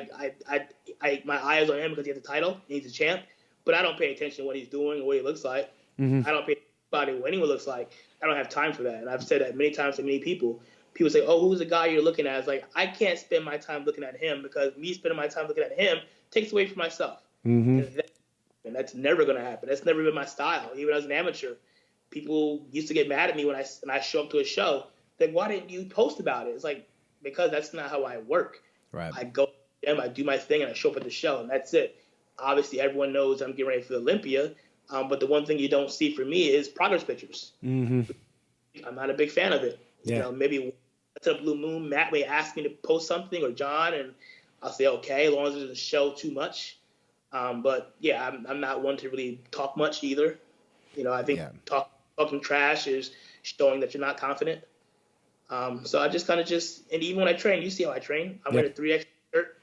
eye is on him because he has a title and he's a champ. But I don't pay attention to what he's doing or what he looks like. Mm-hmm. I don't pay attention to what anyone looks like. I don't have time for that. And I've said that many times to many people. People say, "Oh, who's the guy you're looking at?" It's like, I can't spend my time looking at him because me spending my time looking at him takes away from myself. Mm-hmm. happen. That's never going to happen. That's never been my style. Even as an amateur, people used to get mad at me when I show up to a show. Like, why didn't you post about it? It's like, because that's not how I work. Right. I go to the gym, I do my thing, and I show up at the show, and that's it. Obviously, everyone knows I'm getting ready for Olympia, but the one thing you don't see for me is progress pictures. Mm-hmm. I'm not a big fan of it. Yeah. You know, maybe to the Blue Moon, Matt may ask me to post something, or John, and I'll say okay, as long as it doesn't show too much. But yeah, I'm not one to really talk much either. You know, I think talking trash is showing that you're not confident. So I just kind of and even when I train, you see how I train. I'm wearing a 3X shirt.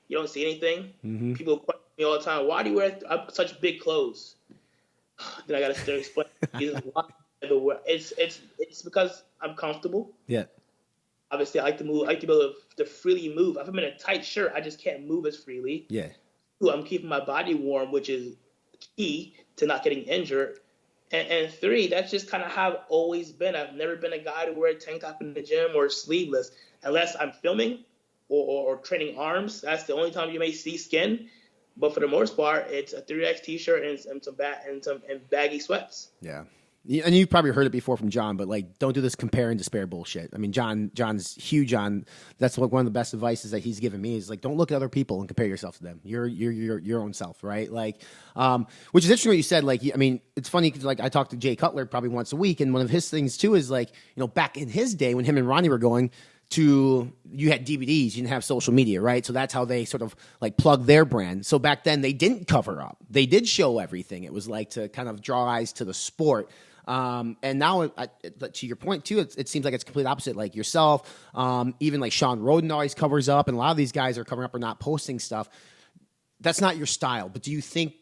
You don't see anything. Mm-hmm. People question me all the time, why do you wear such big clothes? Then I got to start explaining why. It's because I'm comfortable. Yeah. Obviously, I like to move. I like to be able to freely move. If I'm in a tight shirt, I just can't move as freely. Yeah. Two, I'm keeping my body warm, which is key to not getting injured. And three, that's just kind of how I've always been. I've never been a guy to wear a tank top in the gym or sleeveless unless I'm filming or training arms. That's the only time you may see skin. But for the most part, it's a 3X T-shirt and some baggy sweats. Yeah. And you probably heard it before from John, but like, don't do this compare and despair bullshit. I mean, John's huge on that's like one of the best advices that he's given me is like, don't look at other people and compare yourself to them. You're your own self, right? Like, which is interesting what you said. Like, I mean, it's funny because like I talk to Jay Cutler probably once a week, and one of his things too is like, you know, back in his day when him and Ronnie were going to, you had DVDs, you didn't have social media, right? So that's how they sort of like plug their brand. So back then they didn't cover up. They did show everything. It was like to kind of draw eyes to the sport. And now, to your point too, it seems like it's complete opposite. Like yourself, even like Sean Roden always covers up, and a lot of these guys are covering up or not posting stuff. That's not your style. But do you think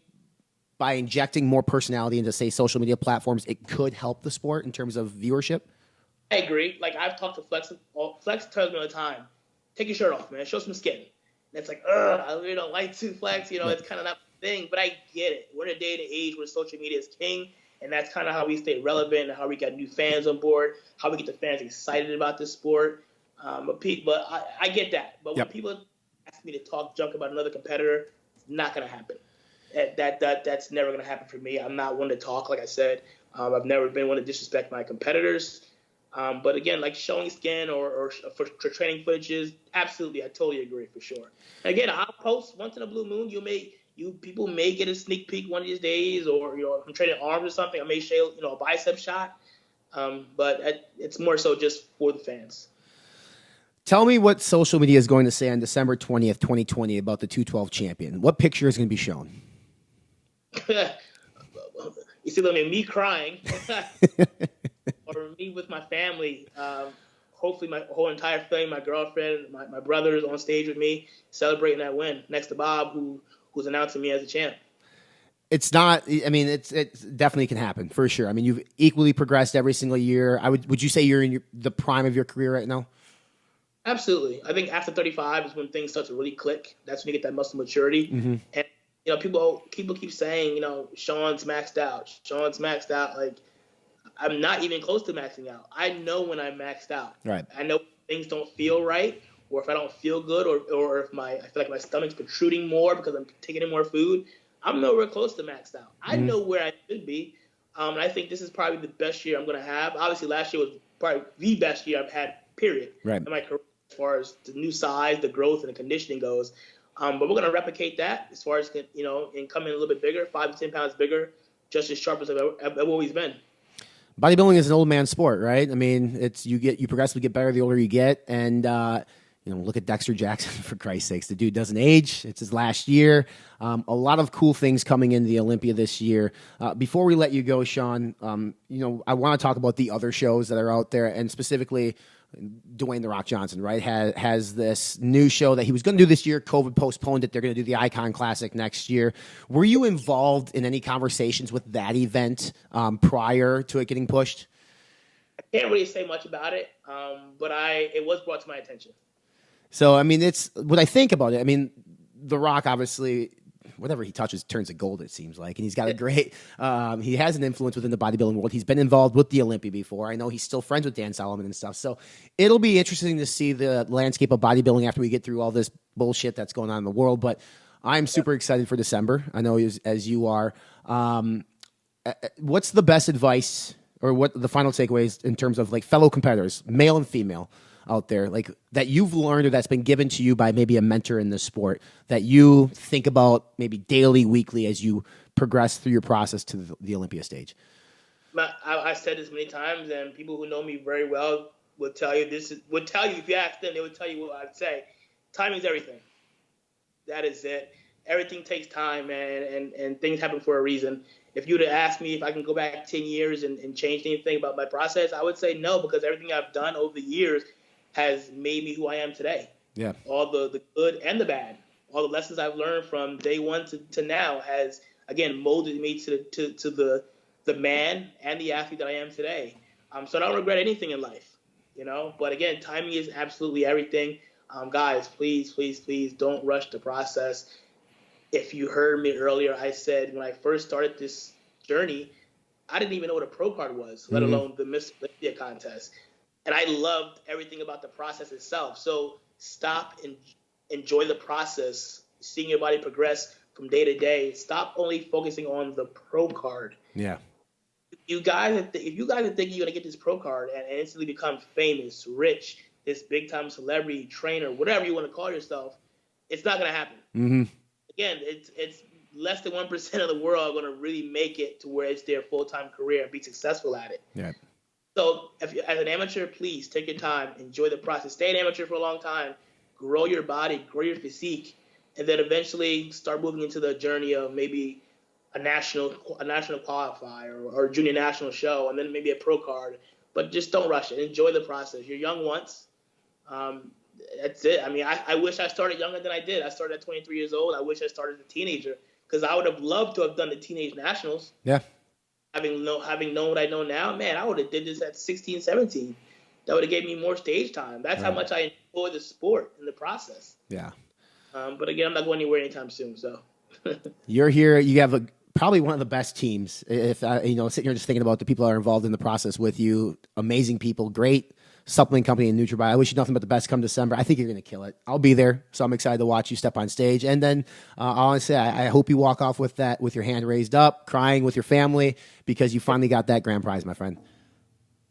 by injecting more personality into, say, social media platforms, it could help the sport in terms of viewership? I agree. Like I've talked to Flex. Flex tells me all the time, "Take your shirt off, man. Show some skin." And it's like, I really don't like to Flex. You know, it's kind of not the thing. But I get it. We're in a day and age where social media is king. And that's kind of how we stay relevant and how we got new fans on board, how we get the fans excited about this sport. But I get that. But when people ask me to talk junk about another competitor, it's not going to happen. That's never going to happen for me. I'm not one to talk, like I said. I've never been one to disrespect my competitors. But again, like showing skin or for training footages, absolutely, I totally agree for sure. And again, I'll post once in a blue moon. People may get a sneak peek one of these days, or if I'm training arms or something, I may show a bicep shot. But it's more so just for the fans. Tell me what social media is going to say on December 20th, 2020 about the 212 champion. What picture is going to be shown? You see, me crying, or me with my family. Hopefully, my whole entire family, my girlfriend, my brothers on stage with me, celebrating that win next to Bob, who's announcing me as a champ. It's not. I mean, it definitely can happen for sure. I mean, you've equally progressed every single year. Would you say you're in the prime of your career right now? Absolutely. I think after 35 is when things start to really click. That's when you get that muscle maturity. Mm-hmm. And people keep saying, Shaun's maxed out. Shaun's maxed out. Like, I'm not even close to maxing out. I know when I'm maxed out. Right. I know things don't feel right, or if I don't feel good, or if I feel like my stomach's protruding more because I'm taking in more food. I'm nowhere close to maxed out. I know where I should be. And I think this is probably the best year I'm going to have. Obviously, last year was probably the best year I've had, period, in my career, as far as the new size, the growth, and the conditioning goes. But we're going to replicate that as far as, and come in a little bit bigger, 5 to 10 pounds bigger, just as sharp as I've always been. Bodybuilding is an old man sport, right? I mean, you progressively get better the older you get, and look at Dexter Jackson, for Christ's sakes. The dude doesn't age. It's his last year. A lot of cool things coming into the Olympia this year. Before we let you go, Shaun, I want to talk about the other shows that are out there, and specifically Dwayne "The Rock" Johnson, right, has this new show that he was going to do this year. COVID postponed it. They're going to do the Icon Classic next year. Were you involved in any conversations with that event prior to it getting pushed? I can't really say much about it, but it was brought to my attention. So, I mean, it's what I think about it. I mean, The Rock, obviously, whatever he touches turns to gold, it seems like. And he's got a great, he has an influence within the bodybuilding world. He's been involved with the Olympia before. I know he's still friends with Dan Solomon and stuff. So it'll be interesting to see the landscape of bodybuilding after we get through all this bullshit that's going on in the world. But I'm super excited for December. I know as you are. What's the best advice or what the final takeaways in terms of like fellow competitors, male and female out there, like that you've learned or that's been given to you by maybe a mentor in this sport that you think about maybe daily, weekly as you progress through your process to the Olympia stage? I said this many times, and people who know me very well would tell you if you ask them, they would tell you what I'd say. Timing is everything. That is it. Everything takes time, man, and things happen for a reason. If you would have asked me if I can go back 10 years and change anything about my process, I would say no, because everything I've done over the years has made me who I am today. Yeah. All the good and the bad, all the lessons I've learned from day one to now has, again, molded me to the man and the athlete that I am today. So I don't regret anything in life, But again, timing is absolutely everything. Guys, please, please, please don't rush the process. If you heard me earlier, I said when I first started this journey, I didn't even know what a pro card was, let alone the Miss Olympia contest. And I loved everything about the process itself. So stop and enjoy the process, seeing your body progress from day to day. Stop only focusing on the pro card. Yeah. If you guys are thinking you're going to get this pro card and instantly become famous, rich, this big-time celebrity, trainer, whatever you want to call yourself, it's not going to happen. Mm-hmm. Again, it's less than 1% of the world are going to really make it to where it's their full-time career and be successful at it. Yeah. So if you, as an amateur, please take your time, enjoy the process, stay an amateur for a long time, grow your body, grow your physique, and then eventually start moving into the journey of maybe a national qualifier or junior national show, and then maybe a pro card. But just don't rush it. Enjoy the process. You're young once. That's it. I mean, I wish I started younger than I did. I started at 23 years old. I wish I started as a teenager because I would have loved to have done the teenage nationals. Yeah. Having known what I know now, man, I would have did this at 16, 17. That would have gave me more stage time. That's how much I enjoy the sport and the process. Yeah. But again, I'm not going anywhere anytime soon. So you're here. You have probably one of the best teams. If sitting here just thinking about the people that are involved in the process with you, amazing people, great supplement company in NutriBio. I wish you nothing but the best come December. I think you're going to kill it. I'll be there, so I'm excited to watch you step on stage. And then, honestly, I hope you walk off with your hand raised up, crying with your family because you finally got that grand prize, my friend.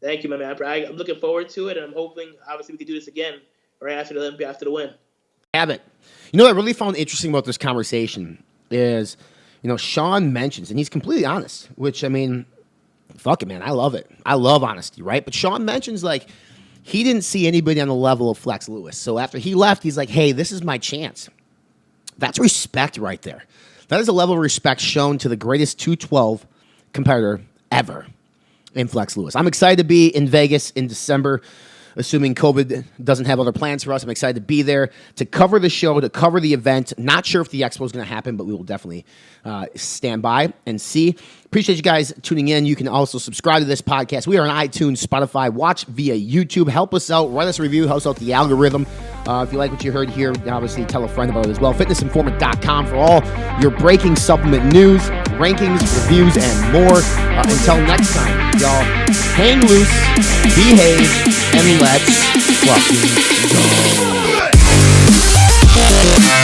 Thank you, my man. I'm looking forward to it, and I'm hoping, obviously, we can do this again right after the Olympia, after the win. Have it. What I really found interesting about this conversation is, Shaun mentions, and he's completely honest, which, I mean, fuck it, man. I love it. I love honesty, right? But Shaun mentions, he didn't see anybody on the level of Flex Lewis. So after he left, he's like, hey, this is my chance. That's respect right there. That is a level of respect shown to the greatest 212 competitor ever in Flex Lewis. I'm excited to be in Vegas in December, assuming COVID doesn't have other plans for us. I'm excited to be there to cover the show, to cover the event. Not sure if the expo is going to happen, but we will definitely stand by and see. Appreciate you guys tuning in. You can also subscribe to this podcast. We are on iTunes, Spotify. Watch via YouTube. Help us out. Write us a review. Help us out the algorithm. If you like what you heard here, obviously tell a friend about it as well. Fitnessinformant.com for all your breaking supplement news, rankings, reviews, and more. Until next time, y'all, hang loose, behave, and let's fucking go.